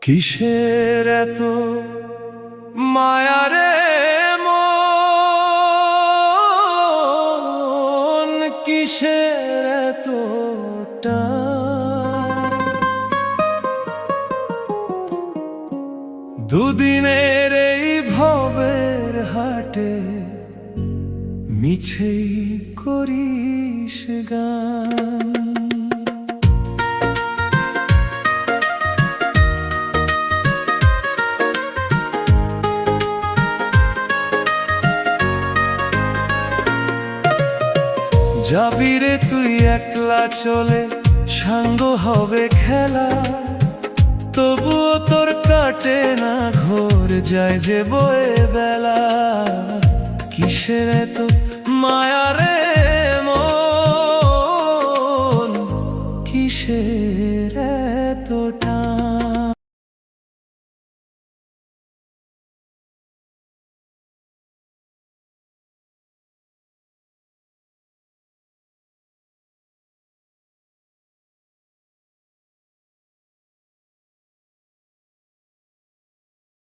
কিসের এত মায়া রে মন, কিসের এত টান? দুদিনের এই ভবের হাটে মিছেই করিস গান। যাবি রে তুই একলা চলে, সাঙ্গ হবে খেলা, তবুও তোর কাটে না ঘোর, যায় যে বয়ে বেলা। কিসের এত মায়া রে